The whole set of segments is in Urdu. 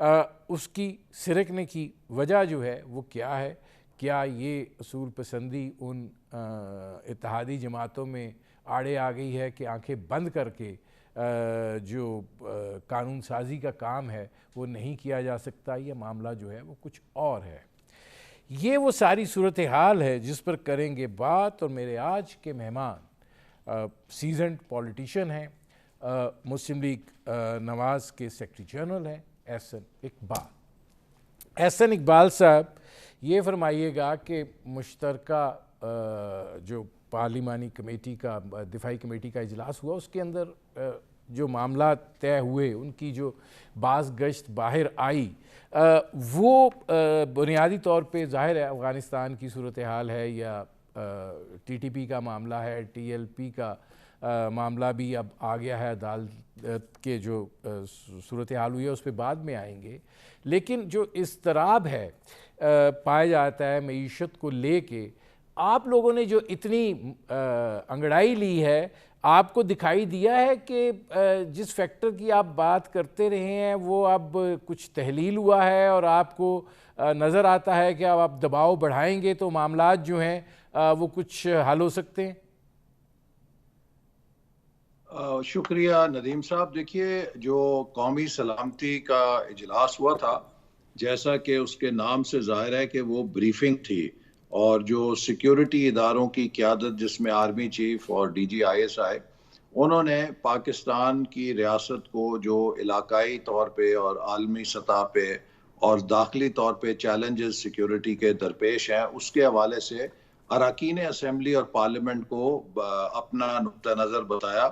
اس کی سرکنے کی وجہ جو ہے وہ کیا ہے؟ کیا یہ اصول پسندی ان اتحادی جماعتوں میں آڑے آ گئی ہے کہ آنکھیں بند کر کے جو قانون سازی کا کام ہے وہ نہیں کیا جا سکتا، یہ معاملہ جو ہے وہ کچھ اور ہے؟ یہ وہ ساری صورتحال ہے جس پر کریں گے بات، اور میرے آج کے مہمان سیزنڈ پولیٹیشین ہیں، مسلم لیگ نواز کے سیکرٹری جنرل ہیں احسن اقبال۔ احسن اقبال صاحب، یہ فرمائیے گا کہ مشترکہ جو پارلیمانی کمیٹی کا دفاعی کمیٹی کا اجلاس ہوا، اس کے اندر جو معاملات طے ہوئے، ان کی جو بعض گشت باہر آئی، وہ بنیادی طور پہ ظاہر ہے افغانستان کی صورتحال ہے یا ٹی ٹی پی کا معاملہ ہے، ٹی ایل پی کا معاملہ بھی اب آ گیا ہے، عدالت کے جو صورتحال ہوئی ہے اس پہ بعد میں آئیں گے، لیکن جو اضطراب ہے پایا جاتا ہے معیشت کو لے کے، آپ لوگوں نے جو اتنی انگڑائی لی ہے، آپ کو دکھائی دیا ہے کہ جس فیکٹر کی آپ بات کرتے رہے ہیں وہ اب کچھ تحلیل ہوا ہے، اور آپ کو نظر آتا ہے کہ اب آپ دباؤ بڑھائیں گے تو معاملات جو ہیں وہ کچھ حل ہو سکتے ہیں؟ شکریہ ندیم صاحب۔ دیکھیے، جو قومی سلامتی کا اجلاس ہوا تھا، جیسا کہ اس کے نام سے ظاہر ہے کہ وہ بریفنگ تھی، اور جو سیکیورٹی اداروں کی قیادت جس میں آرمی چیف اور D G I S I, انہوں نے پاکستان کی ریاست کو جو علاقائی طور پہ اور عالمی سطح پہ اور داخلی طور پہ چیلنجز سیکیورٹی کے درپیش ہیں، اس کے حوالے سے اراکین اسمبلی اور پارلیمنٹ کو اپنا نقطہ نظر بتایا،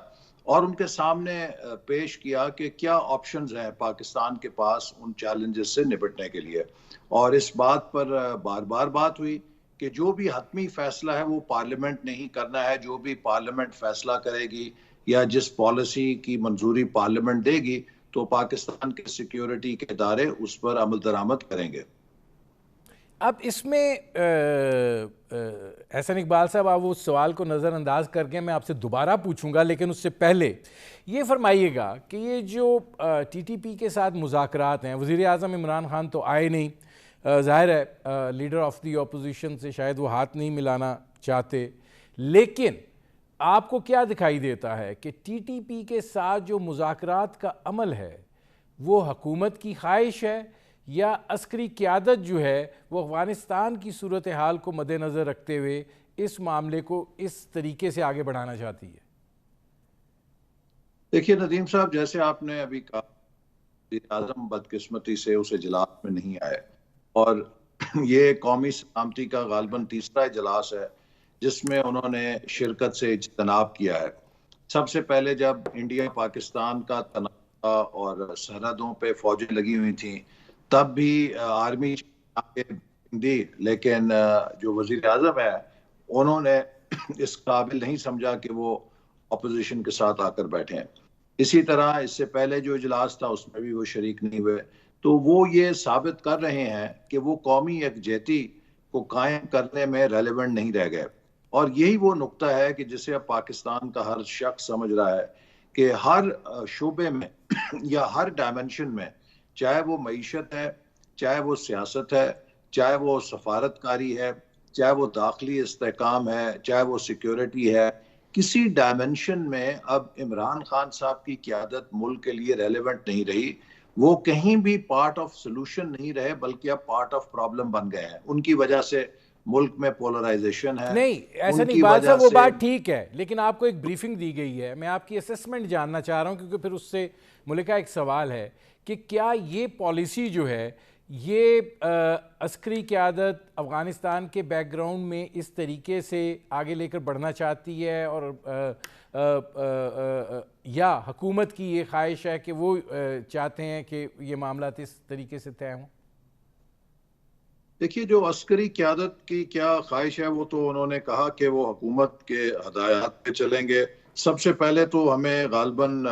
اور ان کے سامنے پیش کیا کہ کیا آپشنز ہیں پاکستان کے پاس ان چیلنجز سے نپٹنے کے لیے۔ اور اس بات پر بار بار بات ہوئی کہ جو بھی حتمی فیصلہ ہے وہ پارلیمنٹ نے ہی کرنا ہے، جو بھی پارلیمنٹ فیصلہ کرے گی یا جس پالیسی کی منظوری پارلیمنٹ دے گی تو پاکستان کے سیکیورٹی کے ادارے اس پر عمل درآمد کریں گے۔ اب اس میں احسن اقبال صاحب، آپ اس سوال کو نظر انداز کر کے میں آپ سے دوبارہ پوچھوں گا، لیکن اس سے پہلے یہ فرمائیے گا کہ یہ جو ٹی ٹی پی کے ساتھ مذاکرات ہیں، وزیر اعظم عمران خان تو آئے نہیں، ظاہر ہے لیڈر آف دی اپوزیشن سے شاید وہ ہاتھ نہیں ملانا چاہتے، لیکن آپ کو کیا دکھائی دیتا ہے کہ ٹی ٹی پی کے ساتھ جو مذاکرات کا عمل ہے وہ حکومت کی خواہش ہے، یا عسکری قیادت جو ہے وہ افغانستان کی صورتحال کو مد نظر رکھتے ہوئے اس معاملے کو اس طریقے سے آگے بڑھانا چاہتی ہے؟ دیکھیے ندیم صاحب، جیسے آپ نے ابھی کہا، وزیر اعظم بدقسمتی سے اس اجلاس میں نہیں آئے، اور یہ قومی سلامتی کا غالباً تیسرا اجلاس ہے جس میں انہوں نے شرکت سے اجتناب کیا ہے۔ سب سے پہلے جب انڈیا پاکستان کا تنازع اور سرحدوں پہ فوجیں لگی ہوئی تھیں، تب بھی آرمی دی، لیکن جو وزیر اعظم ہے انہوں نے اس قابل نہیں سمجھا کہ وہ اپوزیشن کے ساتھ آ کر بیٹھے ہیں۔ اسی طرح اس سے پہلے جو اجلاس تھا اس میں بھی وہ شریک نہیں ہوئے، تو وہ یہ ثابت کر رہے ہیں کہ وہ قومی یکجہتی کو قائم کرنے میں ریلیونٹ نہیں رہ گئے۔ اور یہی وہ نقطہ ہے کہ جسے اب پاکستان کا ہر شخص سمجھ رہا ہے کہ ہر شعبے میں یا ہر ڈائمنشن میں، چاہے وہ معیشت ہے، چاہے وہ سیاست ہے، چاہے وہ سفارتکاری ہے، چاہے وہ داخلی استحکام ہے، چاہے وہ سیکیورٹی ہے، کسی ڈائمنشن میں اب عمران خان صاحب کی قیادت ملک کے لیے ریلیونٹ نہیں رہی۔ وہ کہیں بھی پارٹ آف سولوشن نہیں رہے، بلکہ اب پارٹ آف پرابلم بن گئے ہیں۔ ان کی وجہ سے ملک میں پولرائزیشن ہے، نہیں ان احسن کی اقبال وجہ صاحب، وہ سے بات ٹھیک ہے، لیکن آپ کو ایک بریفنگ دی گئی ہے، میں آپ کی اسیسمنٹ جاننا چاہ رہا ہوں، کیونکہ پھر اس سے ملکہ ایک سوال ہے کہ کیا یہ پالیسی جو ہے یہ عسکری قیادت افغانستان کے بیک گراؤنڈ میں اس طریقے سے آگے لے کر بڑھنا چاہتی ہے، اور یا حکومت کی یہ خواہش ہے کہ وہ چاہتے ہیں کہ یہ معاملات اس طریقے سے طے ہوں؟ دیکھیے، جو عسکری قیادت کی کیا خواہش ہے وہ تو انہوں نے کہا کہ وہ حکومت کے ہدایات پہ چلیں گے۔ سب سے پہلے تو ہمیں غالباً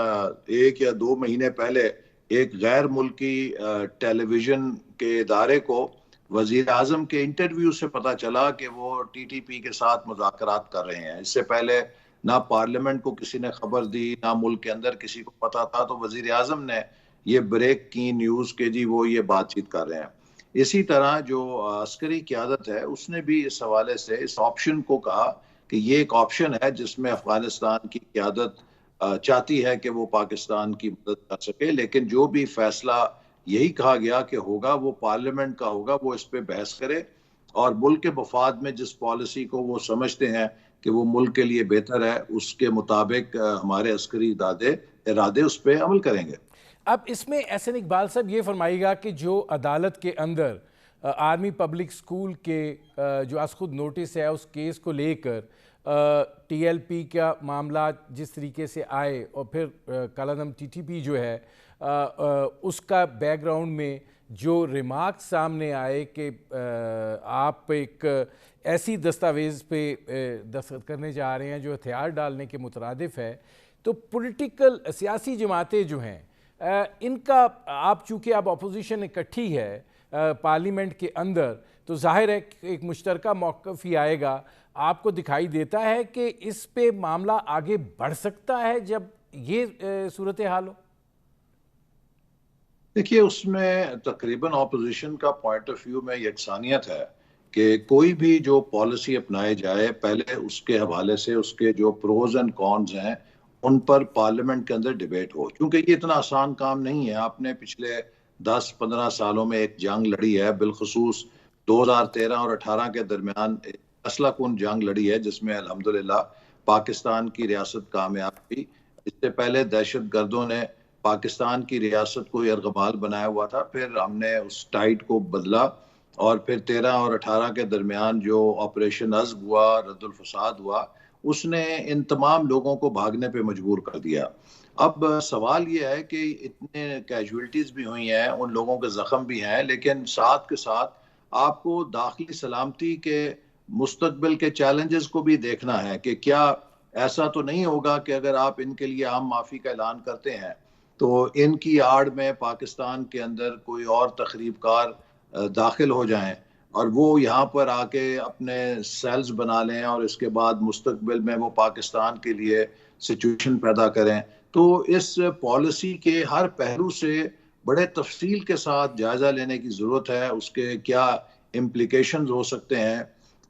1 یا 2 مہینے پہلے ایک غیر ملکی ٹیلی ویژن کے ادارے کو وزیر اعظم کے انٹرویو سے پتہ چلا کہ وہ ٹی ٹی پی کے ساتھ مذاکرات کر رہے ہیں۔ اس سے پہلے نہ پارلیمنٹ کو کسی نے خبر دی، نہ ملک کے اندر کسی کو پتا تھا، تو وزیر اعظم نے یہ بریک کی نیوز کے جی وہ یہ بات چیت کر رہے ہیں. اسی طرح جو عسکری قیادت ہے اس نے بھی اس حوالے سے اس آپشن کو کہا کہ یہ ایک آپشن ہے جس میں افغانستان کی قیادت چاہتی ہے کہ وہ پاکستان کی مدد کر سکے، لیکن جو بھی فیصلہ یہی کہا گیا کہ ہوگا وہ پارلیمنٹ کا ہوگا، وہ اس پہ بحث کرے اور ملک کے مفاد میں جس پالیسی کو وہ سمجھتے ہیں کہ وہ ملک کے لیے بہتر ہے اس کے مطابق ہمارے عسکری ارادے اس پہ عمل کریں گے. اب اس میں احسن اقبال صاحب یہ فرمائے گا کہ جو عدالت کے اندر آرمی پبلک سکول کے جو از خود نوٹس ہے اس کیس کو لے کر ٹی ایل پی کا معاملات جس طریقے سے آئے اور پھر کالعدم ٹی ٹی پی جو ہے اس کا بیک گراؤنڈ میں جو ریمارکس سامنے آئے کہ آپ ایک ایسی دستاویز پہ دستخط کرنے جا رہے ہیں جو ہتھیار ڈالنے کے مترادف ہے، تو پولیٹیکل سیاسی جماعتیں جو ہیں ان کا آپ چونکہ اب اپوزیشن اکٹھی ہے پارلیمنٹ کے اندر تو ظاہر ہے ایک مشترکہ موقف ہی آئے گا. آپ کو دکھائی دیتا ہے کہ اس پہ معاملہ آگے بڑھ سکتا ہے جب یہ صورتحال ہو؟ دیکھیے اس میں تقریباً اپوزیشن کا پوائنٹ آف ویو میں یکسانیت ہے کہ کوئی بھی جو پالیسی اپنائے جائے پہلے اس کے حوالے سے اس کے جو پروز اینڈ کونز ہیں ان پر پارلیمنٹ کے اندر ڈیبیٹ ہو، کیونکہ یہ اتنا آسان کام نہیں ہے. آپ نے پچھلے 10-15 سالوں میں ایک جنگ لڑی ہے، بالخصوص 2013 اور 18 کے درمیان فیصلہ کن جنگ لڑی ہے جس میں الحمدللہ پاکستان کی ریاست کامیاب ہوئی. اس سے پہلے دہشت گردوں نے پاکستان کی ریاست کو یرغمال بنایا ہوا تھا، پھر ہم نے اس ٹائٹ کو بدلا اور پھر 13 اور 18 کے درمیان جو آپریشن عزب ہوا، رد الفساد ہوا، اس نے ان تمام لوگوں کو بھاگنے پہ مجبور کر دیا. اب سوال یہ ہے کہ اتنے کیجویلٹیز بھی ہوئی ہیں، ان لوگوں کے زخم بھی ہیں، لیکن ساتھ کے ساتھ آپ کو داخلی سلامتی کے مستقبل کے چیلنجز کو بھی دیکھنا ہے کہ کیا ایسا تو نہیں ہوگا کہ اگر آپ ان کے لیے عام معافی کا اعلان کرتے ہیں تو ان کی آڑ میں پاکستان کے اندر کوئی اور تخریب کار داخل ہو جائیں اور وہ یہاں پر آ کے اپنے سیلز بنا لیں اور اس کے بعد مستقبل میں وہ پاکستان کے لیے سچویشن پیدا کریں. تو اس پالیسی کے ہر پہلو سے بڑے تفصیل کے ساتھ جائزہ لینے کی ضرورت ہے، اس کے کیا امپلیکیشنز ہو سکتے ہیں.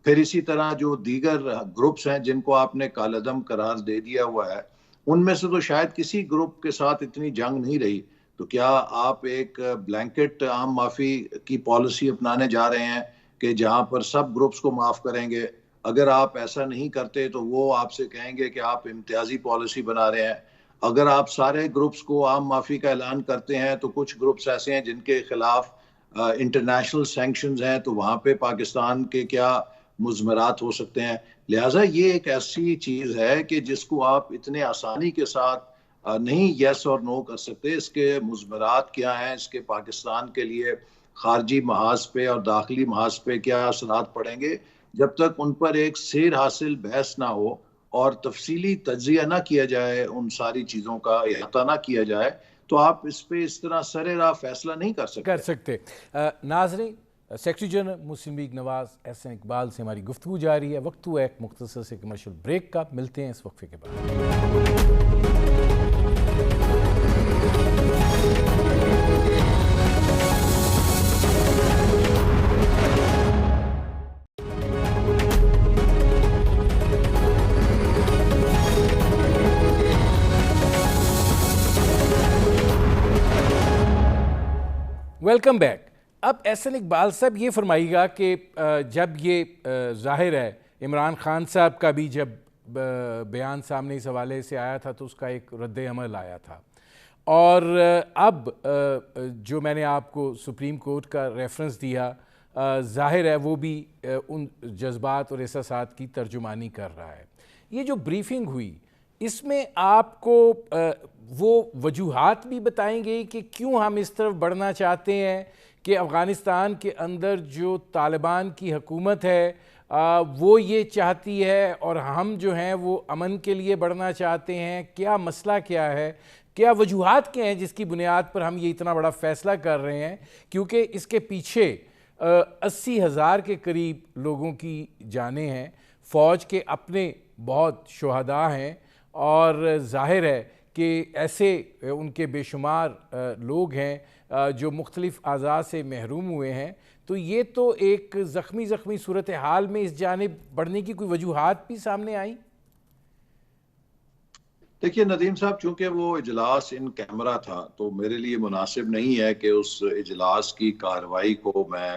پھر اسی طرح جو دیگر گروپس ہیں جن کو آپ نے کالعدم قرار دے دیا ہوا ہے، ان میں سے تو شاید کسی گروپ کے ساتھ اتنی جنگ نہیں رہی، تو کیا آپ ایک بلینکٹ عام معافی کی پالیسی اپنانے جا رہے ہیں کہ جہاں پر سب گروپس کو معاف کریں گے؟ اگر آپ ایسا نہیں کرتے تو وہ آپ سے کہیں گے کہ آپ امتیازی پالیسی بنا رہے ہیں. اگر آپ سارے گروپس کو عام معافی کا اعلان کرتے ہیں تو کچھ گروپس ایسے ہیں جن کے خلاف انٹرنیشنل سینکشنز ہیں، تو وہاں پہ پاکستان کے کیا مضمرات ہو سکتے ہیں. لہٰذا یہ ایک ایسی چیز ہے کہ جس کو آپ اتنے آسانی کے ساتھ نہیں یس اور نو کر سکتے. اس کے مضمرات کیا ہیں، اس کے پاکستان کے لیے خارجی محاذ پہ اور داخلی محاذ پہ کیا اثرات پڑیں گے، جب تک ان پر ایک سیر حاصل بحث نہ ہو اور تفصیلی تجزیہ نہ کیا جائے، ان ساری چیزوں کا احاطہ نہ کیا جائے، تو آپ اس پہ اس طرح سرِ راہ فیصلہ نہیں کر سکتے. ناظرین، سیکرٹری جنرل مسلم لیگ نواز احسن اقبال سے ہماری گفتگو جاری ہے. وقت ہوا ایک مختصر سے کمرشل بریک کا، ملتے ہیں اس وقفے کے بعد. Welcome back. اب احسن اقبال صاحب یہ فرمائیے گا کہ جب یہ ظاہر ہے عمران خان صاحب کا بھی جب بیان سامنے اس حوالے سے آیا تھا تو اس کا ایک رد عمل آیا تھا، اور اب جو میں نے آپ کو سپریم کورٹ کا ریفرنس دیا ظاہر ہے وہ بھی ان جذبات اور احساسات کی ترجمانی کر رہا ہے. یہ جو بریفنگ ہوئی اس میں آپ کو وہ وجوہات بھی بتائیں گے کہ کیوں ہم اس طرف بڑھنا چاہتے ہیں کہ افغانستان کے اندر جو طالبان کی حکومت ہے وہ یہ چاہتی ہے اور ہم جو ہیں وہ امن کے لیے بڑھنا چاہتے ہیں؟ کیا مسئلہ کیا ہے، کیا وجوہات کیا ہیں جس کی بنیاد پر ہم یہ اتنا بڑا فیصلہ کر رہے ہیں؟ کیونکہ اس کے پیچھے 80,000 کے قریب لوگوں کی جانیں ہیں، فوج کے اپنے بہت شہداء ہیں، اور ظاہر ہے کہ ایسے ان کے بے شمار لوگ ہیں جو مختلف اعضاء سے محروم ہوئے ہیں، تو یہ تو ایک زخمی صورتحال میں اس جانب بڑھنے کی کوئی وجوہات بھی سامنے آئیں؟ دیکھیے ندیم صاحب، چونکہ وہ اجلاس ان کیمرہ تھا تو میرے لیے مناسب نہیں ہے کہ اس اجلاس کی کارروائی کو میں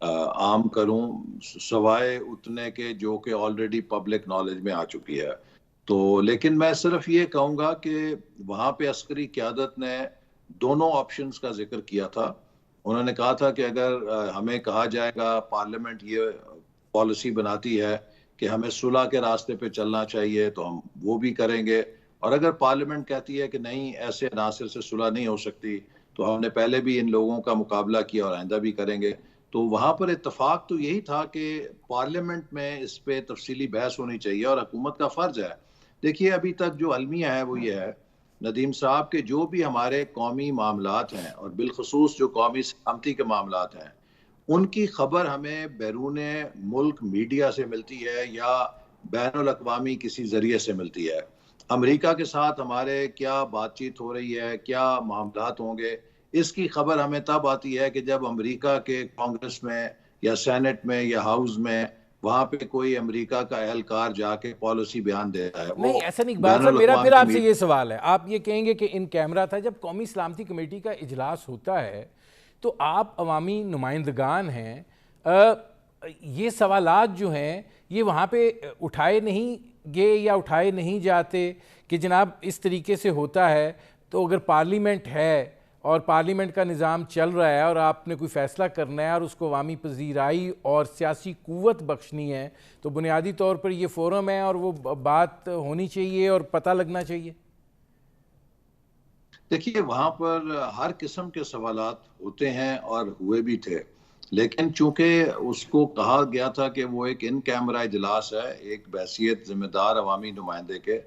عام کروں، سوائے اتنے کے جو کہ آلریڈی پبلک نالج میں آ چکی ہے۔ تو لیکن میں صرف یہ کہوں گا کہ وہاں پہ عسکری قیادت نے دونوں آپشنز کا ذکر کیا تھا۔ انہوں نے کہا تھا کہ اگر ہمیں کہا جائے گا، پارلیمنٹ یہ پالیسی بناتی ہے کہ ہمیں صلح کے راستے پہ چلنا چاہیے تو ہم وہ بھی کریں گے، اور اگر پارلیمنٹ کہتی ہے کہ نہیں، ایسے عناصر سے صلح نہیں ہو سکتی، تو ہم نے پہلے بھی ان لوگوں کا مقابلہ کیا اور آئندہ بھی کریں گے۔ تو وہاں پر اتفاق تو یہی تھا کہ پارلیمنٹ میں اس پہ تفصیلی بحث ہونی چاہیے اور حکومت کا فرض ہے۔ دیکھیے ابھی تک جو المیہ ہے وہ یہ ہے ندیم صاحب کہ جو بھی ہمارے قومی معاملات ہیں اور بالخصوص جو قومی سلامتی کے معاملات ہیں، ان کی خبر ہمیں بیرون ملک میڈیا سے ملتی ہے یا بین الاقوامی کسی ذریعے سے ملتی ہے۔ امریکہ کے ساتھ ہمارے کیا بات چیت ہو رہی ہے، کیا معاملات ہوں گے، اس کی خبر ہمیں تب آتی ہے کہ جب امریکہ کے کانگریس میں یا سینٹ میں یا ہاؤس میں وہاں پہ کوئی امریکہ کا اہلکار جا کے پالیسی بیان دیتا ہے۔ وہ نہیں احسن اقبال بین صاحب، میرا پھر الاقوامی آپ سے یہ سوال ہے، آپ یہ کہیں گے کہ ان کیمرہ تھا، جب قومی سلامتی کمیٹی کا اجلاس ہوتا ہے تو آپ عوامی نمائندگان ہیں، یہ سوالات جو ہیں یہ وہاں پہ اٹھائے نہیں گئے یا اٹھائے نہیں جاتے کہ جناب اس طریقے سے ہوتا ہے، تو اگر پارلیمنٹ ہے اور پارلیمنٹ کا نظام چل رہا ہے اور آپ نے کوئی فیصلہ کرنا ہے اور اس کو عوامی پذیرائی اور سیاسی قوت بخشنی ہے، تو بنیادی طور پر یہ فورم ہے اور وہ بات ہونی چاہیے اور پتہ لگنا چاہیے؟ دیکھیے وہاں پر ہر قسم کے سوالات ہوتے ہیں اور ہوئے بھی تھے، لیکن چونکہ اس کو کہا گیا تھا کہ وہ ایک ان کیمرہ اجلاس ہے، ایک بحیثیت ذمہ دار عوامی نمائندے کے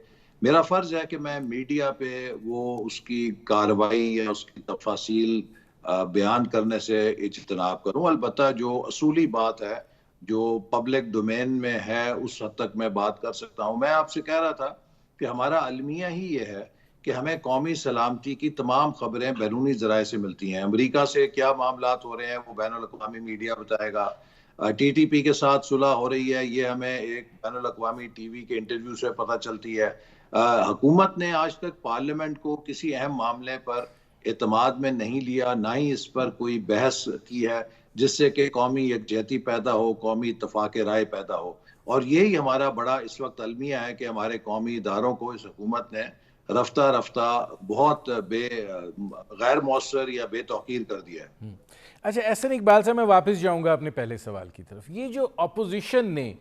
میرا فرض ہے کہ میں میڈیا پہ وہ اس کی کارروائی یا اس کی تفاصیل بیان کرنے سے اجتناب کروں۔ البتہ جو اصولی بات ہے، جو پبلک ڈومین میں ہے، اس حد تک میں بات کر سکتا ہوں۔ میں آپ سے کہہ رہا تھا کہ ہمارا المیہ ہی یہ ہے کہ ہمیں قومی سلامتی کی تمام خبریں بیرونی ذرائع سے ملتی ہیں۔ امریکہ سے کیا معاملات ہو رہے ہیں وہ بین الاقوامی میڈیا بتائے گا، ٹی ٹی پی کے ساتھ صلح ہو رہی ہے یہ ہمیں ایک بین الاقوامی ٹی وی کے انٹرویو سے پتہ چلتی ہے۔ حکومت نے آج تک پارلیمنٹ کو کسی اہم معاملے پر اعتماد میں نہیں لیا، نہ ہی اس پر کوئی بحث کی ہے جس سے کہ قومی یکجہتی پیدا ہو، قومی اتفاق رائے پیدا ہو۔ اور یہی ہمارا بڑا اس وقت المیہ ہے کہ ہمارے قومی اداروں کو اس حکومت نے رفتہ رفتہ بہت غیر مؤثر یا بے توقیر کر دیا ہے۔ اچھا احسن اقبال صاحب، میں واپس جاؤں گا اپنے پہلے سوال کی طرف۔ یہ جو اپوزیشن نے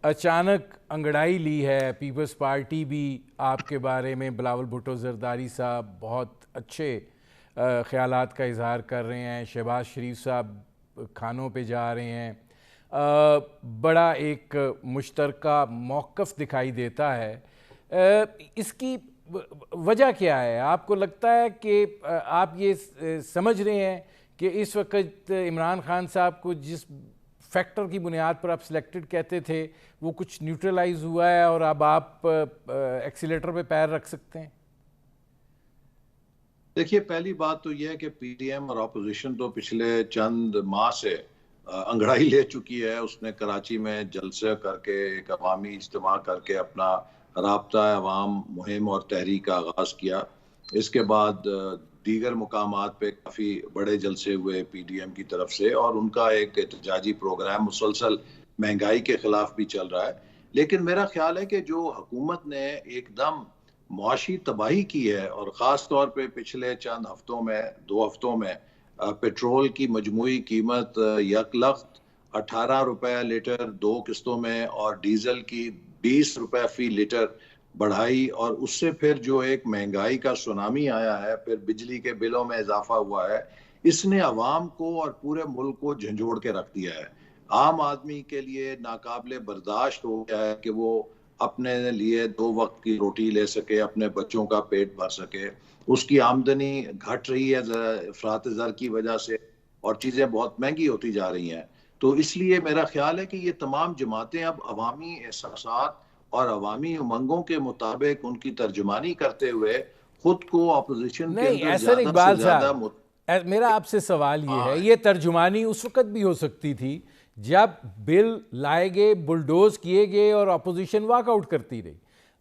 اچانک انگڑائی لی ہے، پیپلز پارٹی بھی آپ کے بارے میں، بلاول بھٹو زرداری صاحب بہت اچھے خیالات کا اظہار کر رہے ہیں، شہباز شریف صاحب کھانوں پہ جا رہے ہیں، بڑا ایک مشترکہ موقف دکھائی دیتا ہے، اس کی وجہ کیا ہے؟ آپ کو لگتا ہے کہ آپ یہ سمجھ رہے ہیں کہ اس وقت عمران خان صاحب کو جس فیکٹر کی بنیاد پر آپ سلیکٹڈ کہتے تھے وہ کچھ نیوٹرلائز ہوا ہے اور اب آپ ایکسیلیٹر پہ پیر رکھ سکتے ہیں؟ دیکھیے پہلی بات تو یہ ہے کہ پی ڈی ایم اور اپوزیشن تو پچھلے چند ماہ سے انگڑائی لے چکی ہے۔ اس نے کراچی میں جلسے کر کے، ایک عوامی اجتماع کر کے اپنا رابطہ عوام مہم اور تحریک کا آغاز کیا۔ اس کے بعد دیگر مقامات پہ کافی بڑے جلسے ہوئے پی ڈی ایم کی طرف سے، اور ان کا ایک احتجاجی پروگرام مسلسل مہنگائی کے خلاف بھی چل رہا ہے۔ لیکن میرا خیال ہے کہ جو حکومت نے ایک دم معاشی تباہی کی ہے، اور خاص طور پہ پچھلے چند ہفتوں میں، 2 ہفتوں میں پیٹرول کی مجموعی قیمت یک لخت 18 روپے لیٹر 2 قسطوں میں اور ڈیزل کی 20 روپے فی لیٹر بڑھائی، اور اس سے پھر جو ایک مہنگائی کا سونامی آیا ہے، پھر بجلی کے بلوں میں اضافہ ہوا ہے، اس نے عوام کو اور پورے ملک کو جھنجھوڑ کے رکھ دیا ہے۔ عام آدمی کے لیے ناقابل برداشت ہو گیا ہے کہ وہ اپنے لیے 2 وقت کی روٹی لے سکے، اپنے بچوں کا پیٹ بھر سکے۔ اس کی آمدنی گھٹ رہی ہے افراط زر کی وجہ سے، اور چیزیں بہت مہنگی ہوتی جا رہی ہیں۔ تو اس لیے میرا خیال ہے کہ یہ تمام جماعتیں اب عوامی احساسات اور عوامی امنگوں کے مطابق ان کی ترجمانی کرتے ہوئے خود کو اپوزیشن کے نہیں، اندر احسن زیادہ سے اقبال زیادہ صاحب، میرا آپ سے سوال یہ ہے، یہ ترجمانی اس وقت بھی ہو سکتی تھی جب بل لائے گئے، بلڈوز کیے گئے اور اپوزیشن واک آؤٹ کرتی رہی.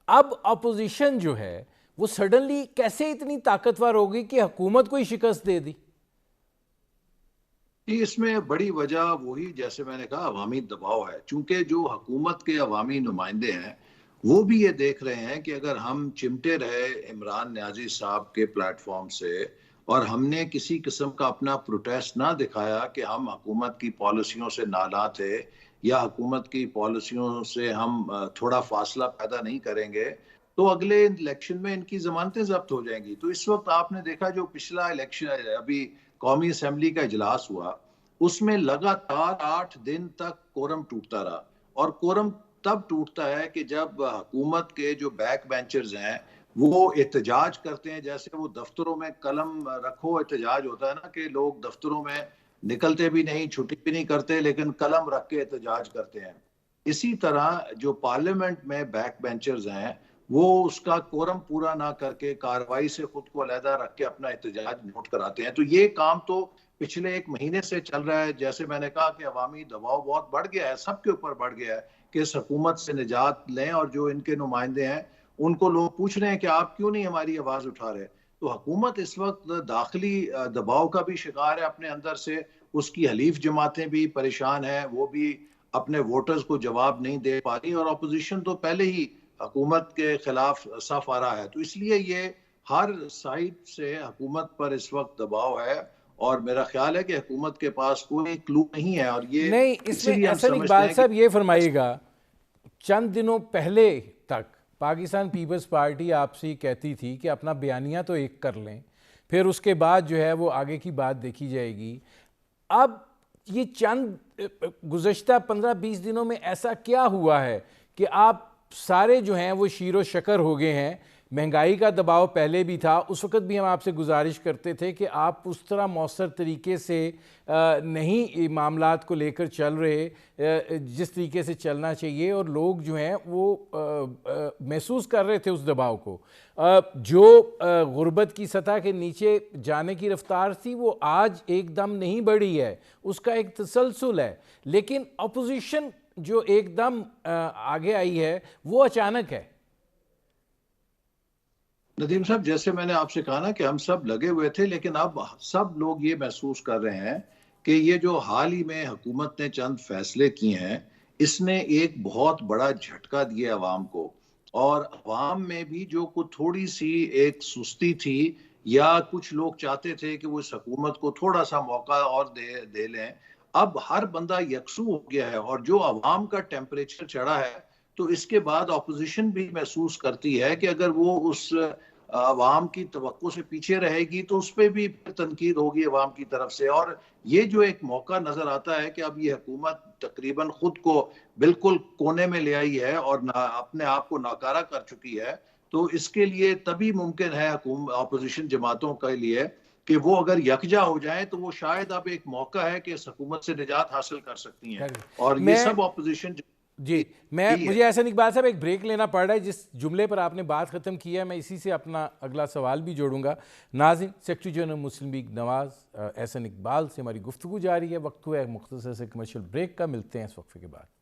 اب اپوزیشن جو ہے وہ سڈنلی کیسے اتنی طاقتور ہوگی کہ حکومت کو ہی شکست دے دی؟ اس میں بڑی وجہ وہی جیسے میں نے کہا عوامی دباؤ ہے. چونکہ جو حکومت کے عوامی نمائندے ہیں وہ بھی یہ دیکھ رہے ہیں کہ اگر ہم چمٹے رہے عمران نیازی صاحب کے پلیٹ فارم سے اور ہم نے کسی قسم کا اپنا پروٹیسٹ نہ دکھایا کہ ہم حکومت کی پالیسیوں سے نالاں تھے یا حکومت کی پالیسیوں سے ہم تھوڑا فاصلہ پیدا نہیں کریں گے، تو اگلے الیکشن میں ان کی ضمانتیں ضبط ہو جائیں گی. تو اس وقت آپ نے دیکھا جو پچھلا الیکشن ابھی قومی اسمبلی کا اجلاس ہوا، اس میں لگاتار 8 دن تک کورم ٹوٹتا رہا. اور کورم تب ٹوٹتا ہے کہ جب حکومت کے جو بیک بینچرز ہیں وہ احتجاج کرتے ہیں. جیسے وہ دفتروں میں قلم رکھو احتجاج ہوتا ہے نا، کہ لوگ دفتروں میں نکلتے بھی نہیں، چھٹی بھی نہیں کرتے، لیکن قلم رکھ کے احتجاج کرتے ہیں. اسی طرح جو پارلیمنٹ میں بیک بینچرز ہیں وہ اس کا کورم پورا نہ کر کے کاروائی سے خود کو علیحدہ رکھ کے اپنا احتجاج نوٹ کراتے ہیں. تو یہ کام تو پچھلے 1 مہینے سے چل رہا ہے. جیسے میں نے کہا کہ عوامی دباؤ بہت بڑھ گیا ہے، سب کے اوپر بڑھ گیا ہے کہ اس حکومت سے نجات لیں، اور جو ان کے نمائندے ہیں ان کو لوگ پوچھ رہے ہیں کہ آپ کیوں نہیں ہماری آواز اٹھا رہے. تو حکومت اس وقت داخلی دباؤ کا بھی شکار ہے اپنے اندر سے. اس کی حلیف جماعتیں بھی پریشان ہیں، وہ بھی اپنے ووٹرز کو جواب نہیں دے پا رہی، اور اپوزیشن تو پہلے ہی حکومت کے خلاف صف آ رہا ہے. تو اس لیے یہ ہر سائڈ سے حکومت پر اس وقت دباؤ ہے، اور میرا خیال ہے کہ حکومت کے پاس کوئی کلو نہیں ہے. اور یہ نہیں، اس اسی میں لیے ہم احسن سمجھتے اقبال ہیں کہ صاحب یہ فرمائیے گا، چند دنوں پہلے تک پاکستان پیپلز پارٹی آپ سے کہتی تھی کہ اپنا بیانیہ تو ایک کر لیں، پھر اس کے بعد جو ہے وہ آگے کی بات دیکھی جائے گی. اب یہ چند گزشتہ 15-20 دنوں میں ایسا کیا ہوا ہے کہ آپ سارے جو ہیں وہ شیر و شکر ہو گئے ہیں؟ مہنگائی کا دباؤ پہلے بھی تھا، اس وقت بھی ہم آپ سے گزارش کرتے تھے کہ آپ اس طرح مؤثر طریقے سے نہیں معاملات کو لے کر چل رہے جس طریقے سے چلنا چاہیے، اور لوگ جو ہیں وہ محسوس کر رہے تھے اس دباؤ کو. جو غربت کی سطح کے نیچے جانے کی رفتار تھی وہ آج ایک دم نہیں بڑھی ہے، اس کا ایک تسلسل ہے. لیکن اپوزیشن جو ایک دم آگے آئی ہے وہ اچانک ہے. ندیم صاحب، جیسے میں نے آپ سے کہا نا کہ ہم سب لگے ہوئے تھے، لیکن اب سب لوگ یہ محسوس کر رہے ہیں کہ یہ جو حال ہی میں حکومت نے چند فیصلے کیے ہیں اس نے ایک بہت بڑا جھٹکا دیا عوام کو. اور عوام میں بھی جو کچھ تھوڑی سی ایک سستی تھی، یا کچھ لوگ چاہتے تھے کہ وہ اس حکومت کو تھوڑا سا موقع اور دے لیں، اب ہر بندہ یکسو ہو گیا ہے. اور جو عوام کا ٹیمپریچر چڑھا ہے تو اس کے بعد اپوزیشن بھی محسوس کرتی ہے کہ اگر وہ اس عوام کی توقع سے پیچھے رہے گی تو اس پہ بھی تنقید ہوگی عوام کی طرف سے. اور یہ جو ایک موقع نظر آتا ہے کہ اب یہ حکومت تقریباً خود کو بالکل کونے میں لے آئی ہے اور اپنے آپ کو ناکارہ کر چکی ہے، تو اس کے لیے تبھی ممکن ہے اپوزیشن جماعتوں کے لیے کہ وہ اگر یکجا ہو جائیں تو وہ شاید اب ایک موقع ہے کہ اس حکومت سے نجات حاصل کر سکتی ہیں. اور یہ سب اپوزیشن جی مجھے احسن اقبال صاحب ایک بریک لینا پڑ رہا ہے. جس جملے پر آپ نے بات ختم کی ہے میں اسی سے اپنا اگلا سوال بھی جوڑوں گا. ناظرین، سیکرٹری جنرل مسلم لیگ نواز احسن اقبال سے ہماری گفتگو جاری ہے. وقت ہوا ہے مختصر سے کمرشل بریک کا، ملتے ہیں اس وقفے کے بعد.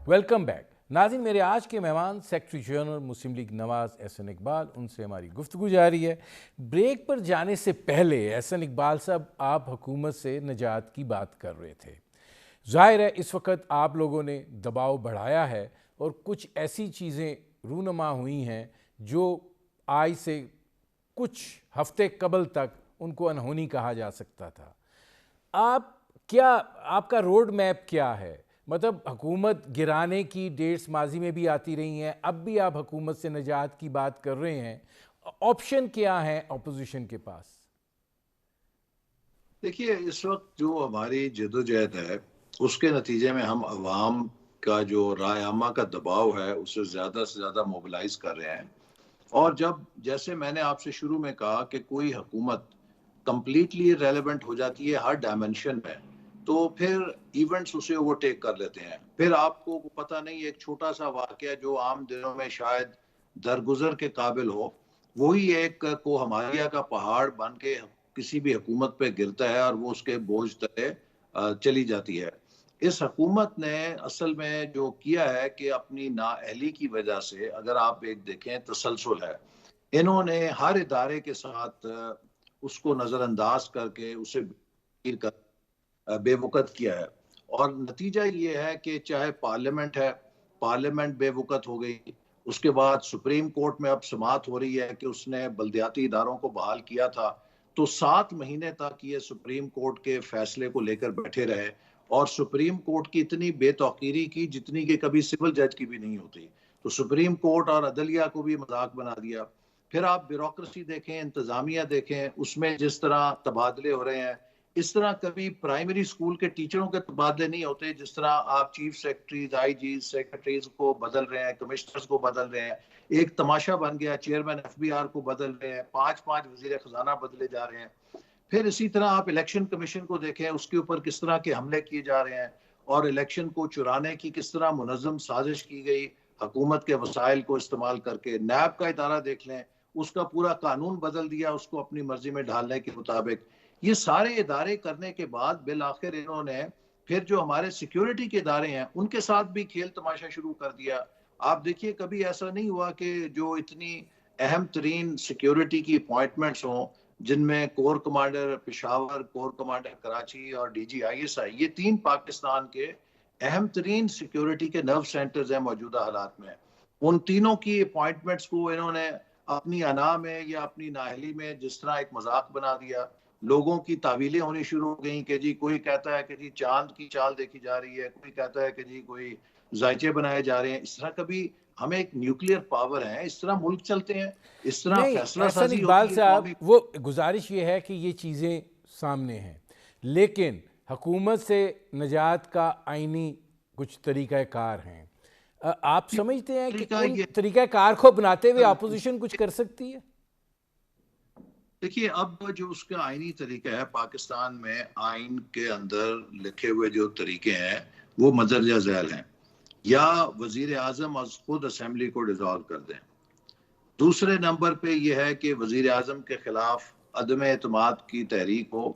Welcome back. ناظرین، میرے آج کے مہمان سیکرٹری جنرل مسلم لیگ نواز احسن اقبال، ان سے ہماری گفتگو جاری ہے. بریک پر جانے سے پہلے احسن اقبال صاحب، آپ حکومت سے نجات کی بات کر رہے تھے. ظاہر ہے اس وقت آپ لوگوں نے دباؤ بڑھایا ہے اور کچھ ایسی چیزیں رونما ہوئی ہیں جو آج سے کچھ ہفتے قبل تک ان کو انہونی کہا جا سکتا تھا. آپ کا روڈ میپ کیا ہے؟ مطلب حکومت گرانے کی ڈیٹس ماضی میں بھی آتی رہی ہیں، اب بھی آپ حکومت سے نجات کی بات کر رہے ہیں. آپشن کیا ہے اپوزیشن کے پاس؟ دیکھیے، اس وقت جو ہماری جدوجہد ہے اس کے نتیجے میں ہم عوام کا جو رائے عامہ کا دباؤ ہے اسے زیادہ سے زیادہ موبلائز کر رہے ہیں. اور جیسے میں نے آپ سے شروع میں کہا کہ کوئی حکومت کمپلیٹلی ریلیونٹ ہو جاتی ہے ہر ڈائمنشن میں, تو پھر ایونٹس اسے اوورٹیک کر لیتے ہیں. پھر آپ کو پتہ نہیں, ایک چھوٹا سا واقعہ جو عام دنوں میں شاید درگزر کے قابل ہو, وہی ایک کو ہمالیہ کا پہاڑ بن کے کسی بھی حکومت پہ گرتا ہے اور وہ اس کے بوجھ تلے چلی جاتی ہے. اس حکومت نے اصل میں جو کیا ہے کہ اپنی نااہلی کی وجہ سے, اگر آپ ایک دیکھیں تسلسل ہے, انہوں نے ہر ادارے کے ساتھ اس کو نظر انداز کر کے اسے بے وقت کیا ہے. اور نتیجہ یہ ہے کہ چاہے پارلیمنٹ ہے, پارلیمنٹ بے وقت ہو گئی. اس کے بعد سپریم کورٹ میں اب سماعت ہو رہی ہے کہ اس نے بلدیاتی اداروں کو بحال کیا تھا, تو 7 مہینے تک یہ سپریم کورٹ کے فیصلے کو لے کر بیٹھے رہے, اور سپریم کورٹ کی اتنی بے توقیری کی جتنی کہ کبھی سول جج کی بھی نہیں ہوتی. تو سپریم کورٹ اور عدلیہ کو بھی مذاق بنا دیا. پھر آپ بیوروکریسی دیکھیں, انتظامیہ دیکھیں, اس میں جس طرح تبادلے ہو رہے ہیں, اس طرح کبھی پرائمری سکول کے ٹیچروں کے تبادلے نہیں ہوتے جس طرح آپ چیف سیکرٹریز, آئی جیز, سیکرٹریز کو بدل رہے ہیں, کمشنرز کو بدل رہے ہیں. ایک تماشا بن گیا, چیئرمین FBR کو بدل رہے ہیں, 5 وزیر خزانہ بدلے جا رہے ہیں. پھر اسی طرح آپ الیکشن کمیشن کو دیکھیں, اس کے اوپر کس طرح کے حملے کیے جا رہے ہیں, اور الیکشن کو چرانے کی کس طرح منظم سازش کی گئی حکومت کے وسائل کو استعمال کر کے. نیب کا ادارہ دیکھ لیں, اس کا پورا قانون بدل دیا اس کو اپنی مرضی میں ڈھالنے کے مطابق. یہ سارے ادارے کرنے کے بعد بالآخر انہوں نے پھر جو ہمارے سیکیورٹی کے ادارے ہیں ان کے ساتھ بھی کھیل تماشا شروع کر دیا. آپ دیکھیے کبھی ایسا نہیں ہوا کہ جو اتنی اہم ترین سیکیورٹی کی اپوائنٹمنٹس ہوں, جن میں corps commander Peshawar, corps commander Karachi اور DG ISI, یہ 3 پاکستان کے اہم ترین سیکیورٹی کے نرو سینٹرز ہیں موجودہ حالات میں. ان تینوں کی اپوائنٹمنٹس کو انہوں نے اپنی انا میں یا اپنی نااہلی میں جس طرح ایک مذاق بنا دیا. لوگوں کی تعویلیں ہونی شروع ہو گئیں کہ جی کوئی کہتا ہے کہ جی چاند کی چال دیکھی جا رہی ہے, کوئی کہتا ہے کہ جی کوئی ذائچے بنائے جا رہے ہیں. اس طرح کبھی ہمیں ایک نیوکلیئر پاور ہے, اس طرح ملک چلتے ہیں, اس طرح نہیں فیصلہ احسن سازی اقبال ہوتی ہے صاحب, قومی. وہ گزارش یہ ہے کہ یہ چیزیں سامنے ہیں, لیکن حکومت سے نجات کا آئینی کچھ طریقہ کار ہیں. آپ سمجھتے ہیں کہ ان طریقہ کار کو بناتے ہوئے اپوزیشن کچھ کر سکتی ہے؟ دیکھیے اب جو اس کا آئینی طریقہ ہے, پاکستان میں آئین کے اندر لکھے ہوئے جو طریقے ہیں وہ مندرجہ ذیل ہیں. یا وزیر اعظم خود اسمبلی کو ڈیزالو کر دیں. دوسرے نمبر پہ یہ ہے کہ وزیر اعظم کے خلاف عدم اعتماد کی تحریک ہو,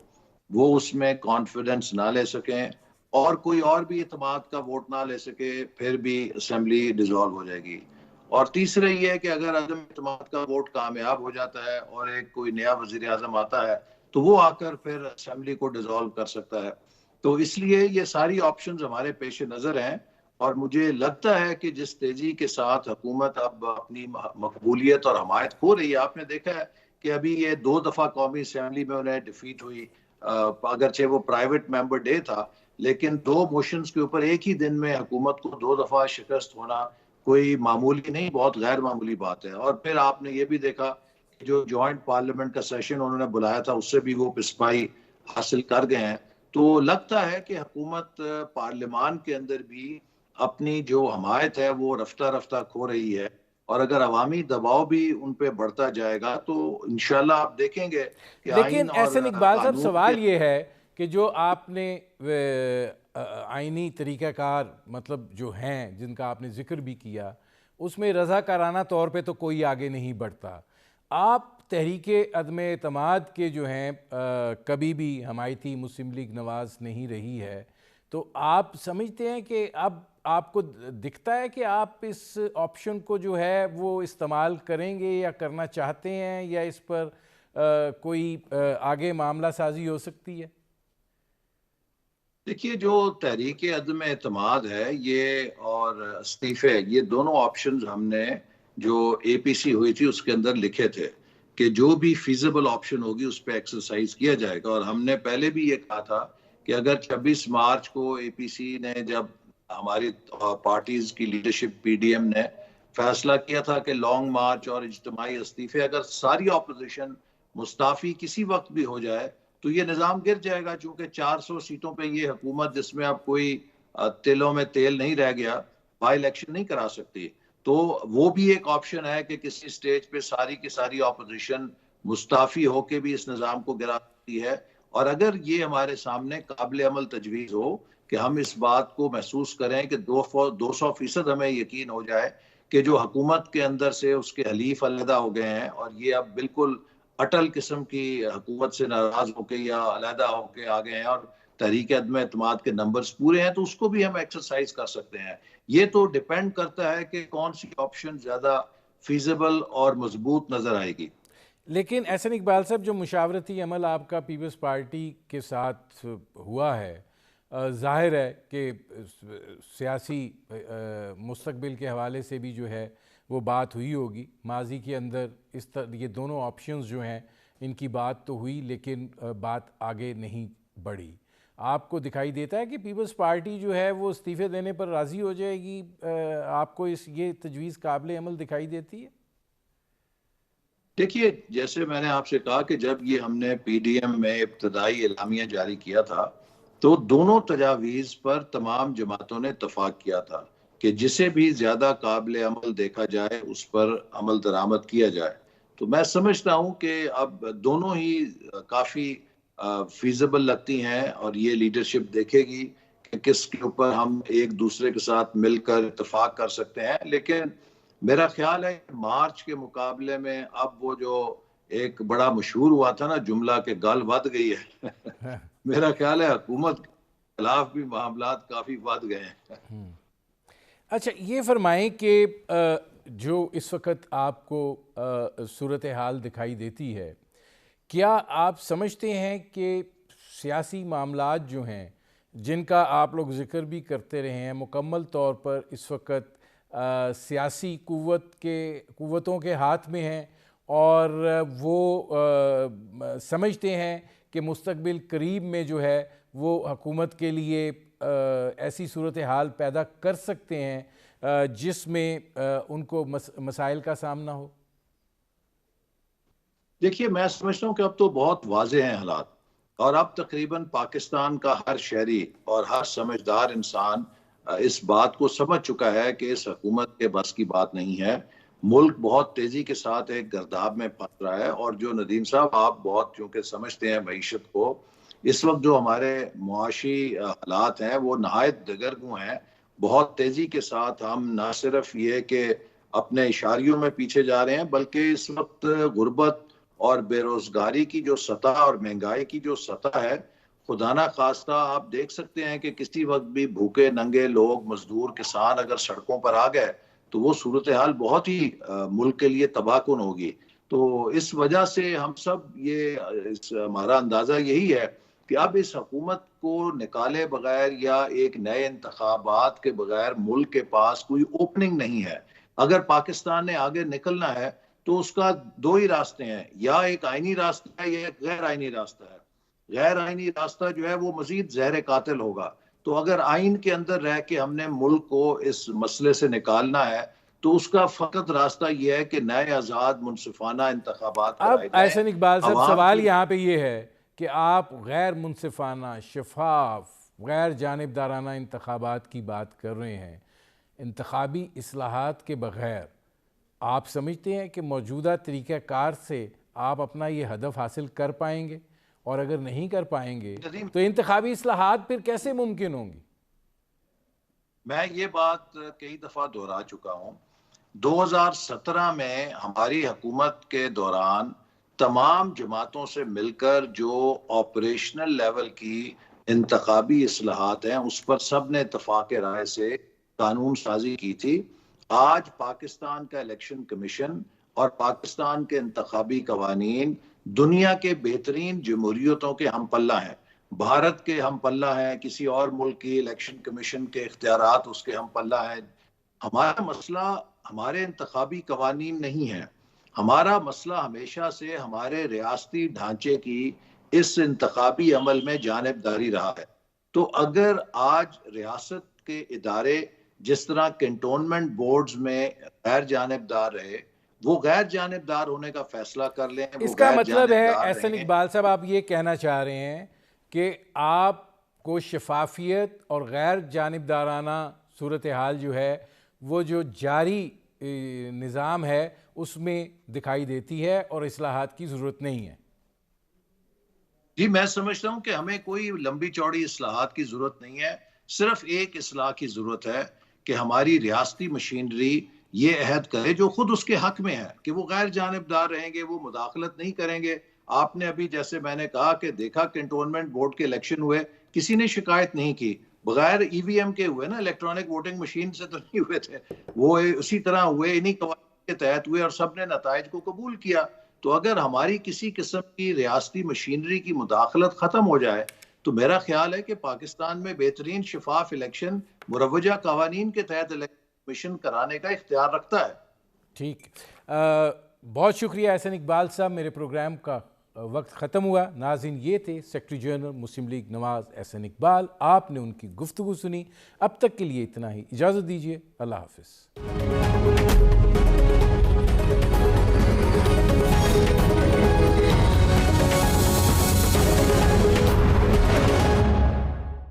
وہ اس میں کانفیڈنس نہ لے سکیں اور کوئی اور بھی اعتماد کا ووٹ نہ لے سکے, پھر بھی اسمبلی ڈیزالو ہو جائے گی. اور تیسرا یہ ہے کہ اگر عدم اعتماد کا ووٹ کامیاب ہو جاتا ہے اور ایک کوئی نیا وزیر اعظم آتا ہے تو وہ آ کر پھر اسمبلی کو ڈیزالو کر سکتا ہے. تو اس لیے یہ ساری آپشنز ہمارے پیش نظر ہیں, اور مجھے لگتا ہے کہ جس تیزی کے ساتھ حکومت اب اپنی مقبولیت اور حمایت کھو رہی ہے, آپ نے دیکھا ہے کہ ابھی یہ 2 دفعہ قومی اسمبلی میں انہیں ڈیفیٹ ہوئی, اگرچہ وہ پرائیویٹ ممبر ڈے تھا, لیکن 2 موشنز کے اوپر ایک ہی دن میں حکومت کو 2 دفعہ شکست ہونا کوئی معمولی نہیں, بہت غیر معمولی بات ہے. اور پھر آپ نے یہ بھی دیکھا کہ جو جوائنٹ پارلیمنٹ کا سیشن انہوں نے بلایا تھا اس سے بھی وہ پسپائی حاصل کر گئے ہیں. تو لگتا ہے کہ حکومت پارلیمان کے اندر بھی اپنی جو حمایت ہے وہ رفتہ رفتہ کھو رہی ہے, اور اگر عوامی دباؤ بھی ان پہ بڑھتا جائے گا تو انشاءاللہ آپ دیکھیں گے کہ لیکن آئین اور احسن اقبال صاحب قانون سوال کے یہ ہے کہ جو آپ نے آئینی طریقہ کار مطلب جو ہیں جن کا آپ نے ذکر بھی کیا, اس میں رضاکارانہ طور پہ تو کوئی آگے نہیں بڑھتا. آپ تحریک عدم اعتماد کے جو ہیں کبھی بھی حمایتی مسلم لیگ نواز نہیں رہی ہے, تو آپ سمجھتے ہیں کہ اب آپ کو دکھتا ہے کہ آپ اس آپشن کو جو ہے وہ استعمال کریں گے یا کرنا چاہتے ہیں, یا اس پر کوئی آگے معاملہ سازی ہو سکتی ہے؟ دیکھیے جو تحریک عدم اعتماد ہے یہ اور استعفے, یہ دونوں آپشنز ہم نے جو APC ہوئی تھی اس کے اندر لکھے تھے کہ جو بھی فیزیبل آپشن ہوگی اس پہ ایکسرسائز کیا جائے گا. اور ہم نے پہلے بھی یہ کہا تھا کہ اگر 26 مارچ کو APC نے, جب ہماری پارٹیز کی لیڈرشپ PDM نے فیصلہ کیا تھا کہ لانگ مارچ اور اجتماعی استعفے, اگر ساری اپوزیشن مستعفی کسی وقت بھی ہو جائے تو یہ نظام گر جائے گا, چونکہ 400 سیٹوں پہ یہ حکومت جس میں اب کوئی تلوں میں تیل نہیں رہ گیا، بائی الیکشن نہیں کرا سکتی. تو وہ بھی ایک آپشن ہے کہ کسی سٹیج پہ ساری کی ساری اپوزیشن مستعفی ہو کے بھی اس نظام کو گرا سکتی ہے. اور اگر یہ ہمارے سامنے قابل عمل تجویز ہو کہ ہم اس بات کو محسوس کریں کہ 200% ہمیں یقین ہو جائے کہ جو حکومت کے اندر سے اس کے حلیف علیحدہ ہو گئے ہیں اور یہ اب بالکل اٹل قسم کی حکومت سے ناراض ہو کے یا علیحدہ ہو کے آ گئے ہیں اور تحریک عدم اعتماد کے نمبرز پورے ہیں، تو اس کو بھی ہم ایکسرسائز کر سکتے ہیں. یہ تو ڈیپینڈ کرتا ہے کہ کون سی آپشن زیادہ فیزیبل اور مضبوط نظر آئے گی. لیکن احسن اقبال صاحب، جو مشاورتی عمل آپ کا پیپلز پارٹی کے ساتھ ہوا ہے، ظاہر ہے کہ سیاسی مستقبل کے حوالے سے بھی جو ہے وہ بات ہوئی ہوگی. ماضی کے اندر یہ دونوں آپشنز جو ہیں ان کی بات تو ہوئی، لیکن بات آگے نہیں بڑھی. آپ کو دکھائی دیتا ہے کہ پیپلز پارٹی جو ہے وہ استعفے دینے پر راضی ہو جائے گی؟ آپ کو یہ تجویز قابل عمل دکھائی دیتی ہے؟ دیکھیے، جیسے میں نے آپ سے کہا کہ جب یہ ہم نے پی ڈی ایم میں ابتدائی اعلامیہ جاری کیا تھا تو دونوں تجاویز پر تمام جماعتوں نے اتفاق کیا تھا کہ جسے بھی زیادہ قابل عمل دیکھا جائے اس پر عمل درآمد کیا جائے. تو میں سمجھتا ہوں کہ اب دونوں ہی کافی فیزیبل لگتی ہیں اور یہ لیڈرشپ دیکھے گی کہ کس کے اوپر ہم ایک دوسرے کے ساتھ مل کر اتفاق کر سکتے ہیں. لیکن میرا خیال ہے کہ مارچ کے مقابلے میں اب وہ جو ایک بڑا مشہور ہوا تھا نا جملہ کہ گل ود گئی ہے میرا خیال ہے حکومت کے خلاف بھی معاملات کافی ود گئے ہیں. اچھا، یہ فرمائیں کہ جو اس وقت آپ کو صورتحال دکھائی دیتی ہے، کیا آپ سمجھتے ہیں کہ سیاسی معاملات جو ہیں جن کا آپ لوگ ذکر بھی کرتے رہے ہیں مکمل طور پر اس وقت سیاسی قوتوں کے ہاتھ میں ہیں اور وہ سمجھتے ہیں کہ مستقبل قریب میں جو ہے وہ حکومت کے لیے ایسی صورتحال پیدا کر سکتے ہیں جس میں ان کو مسائل کا سامنا ہو؟ دیکھیے، میں سمجھتا ہوں کہ اب تو بہت واضح ہیں حالات، اور اب تقریباً پاکستان کا ہر شہری اور ہر سمجھدار انسان اس بات کو سمجھ چکا ہے کہ اس حکومت کے بس کی بات نہیں ہے. ملک بہت تیزی کے ساتھ ایک گرداب میں پھنس رہا ہے، اور جو ندیم صاحب آپ بہت چونکہ سمجھتے ہیں معیشت کو، اس وقت جو ہمارے معاشی حالات ہیں وہ نہایت دگرگوں ہیں. بہت تیزی کے ساتھ ہم نہ صرف یہ کہ اپنے اشاریوں میں پیچھے جا رہے ہیں بلکہ اس وقت غربت اور بے روزگاری کی جو سطح اور مہنگائی کی جو سطح ہے، خدا نہ خواستہ آپ دیکھ سکتے ہیں کہ کسی وقت بھی بھوکے ننگے لوگ، مزدور، کسان اگر سڑکوں پر آ گئے تو وہ صورتحال بہت ہی ملک کے لیے تباہ کن ہوگی. تو اس وجہ سے ہم سب ہمارا اندازہ یہی ہے کہ اب اس حکومت کو نکالے بغیر یا ایک نئے انتخابات کے بغیر ملک کے پاس کوئی اوپننگ نہیں ہے. اگر پاکستان نے آگے نکلنا ہے تو اس کا دو ہی راستے ہیں، یا ایک آئینی راستہ ہے یا ایک غیر آئینی راستہ ہے. غیر آئینی راستہ جو ہے وہ مزید زہر قاتل ہوگا. تو اگر آئین کے اندر رہ کے ہم نے ملک کو اس مسئلے سے نکالنا ہے تو اس کا فقط راستہ یہ ہے کہ نئے آزاد منصفانہ انتخابات اب کرائے جائیں. احسن اقبال صاحب، عوام سوال کی یہاں پہ یہ ہے کہ آپ غیر منصفانہ، شفاف، غیر جانبدارانہ انتخابات کی بات کر رہے ہیں. انتخابی اصلاحات کے بغیر آپ سمجھتے ہیں کہ موجودہ طریقہ کار سے آپ اپنا یہ ہدف حاصل کر پائیں گے؟ اور اگر نہیں کر پائیں گے تو انتخابی اصلاحات پھر کیسے ممکن ہوں گی؟ میں یہ بات کئی دفعہ دہرا چکا ہوں. 2017 میں ہماری حکومت کے دوران تمام جماعتوں سے مل کر جو آپریشنل لیول کی انتخابی اصلاحات ہیں اس پر سب نے اتفاق رائے سے قانون سازی کی تھی. آج پاکستان کا الیکشن کمیشن اور پاکستان کے انتخابی قوانین دنیا کے بہترین جمہوریتوں کے ہم پلہ ہیں. بھارت کے ہم پلہ ہیں، کسی اور ملک کی الیکشن کمیشن کے اختیارات اس کے ہم پلہ ہیں. ہمارا مسئلہ ہمارے انتخابی قوانین نہیں ہے. ہمارا مسئلہ ہمیشہ سے ہمارے ریاستی ڈھانچے کی اس انتخابی عمل میں جانبداری رہا ہے. تو اگر آج ریاست کے ادارے جس طرح کنٹونمنٹ بورڈز میں غیر جانبدار رہے، وہ غیر جانبدار ہونے کا فیصلہ کر لیں، وہ اس کا غیر مطلب ہے جانبدار احسن رہیں. اقبال صاحب، آپ یہ کہنا چاہ رہے ہیں کہ آپ کو شفافیت اور غیر جانبدارانہ صورتحال جو ہے وہ جو جاری نظام ہے اس میں دکھائی دیتی ہے اور اصلاحات کی ضرورت نہیں ہے؟ جی میں سمجھتا ہوں کہ ہمیں کوئی لمبی چوڑی اصلاحات کی ضرورت نہیں ہے، صرف ایک اصلاح کی ضرورت ہے کہ ہماری ریاستی مشینری یہ عہد کرے جو خود اس کے حق میں ہے کہ وہ غیر جانبدار رہیں گے، وہ مداخلت نہیں کریں گے۔ آپ نے ابھی جیسے میں نے کہا کہ دیکھا کنٹونمنٹ بورڈ کے الیکشن ہوئے، کسی نے شکایت نہیں کی، بغیر ای وی ایم کے ہوئے نا، الیکٹرانک ووٹنگ مشین سے تو نہیں ہوئے تھے، وہ اسی طرح ہوئے، انہی قوانین کے تحت ہوئے اور سب نے نتائج کو قبول کیا۔ تو اگر ہماری کسی قسم کی ریاستی مشینری کی مداخلت ختم ہو جائے تو میرا خیال ہے کہ پاکستان میں بہترین شفاف الیکشن مروجہ قوانین کے تحت الیکشن کمیشن کرانے کا اختیار رکھتا ہے۔ ٹھیک، بہت شکریہ احسن اقبال صاحب، میرے پروگرام کا وقت ختم ہوا۔ ناظرین، یہ تھے سیکرٹری جنرل مسلم لیگ نواز احسن اقبال، آپ نے ان کی گفتگو سنی۔ اب تک کے لیے اتنا ہی، اجازت دیجیے، اللہ حافظ۔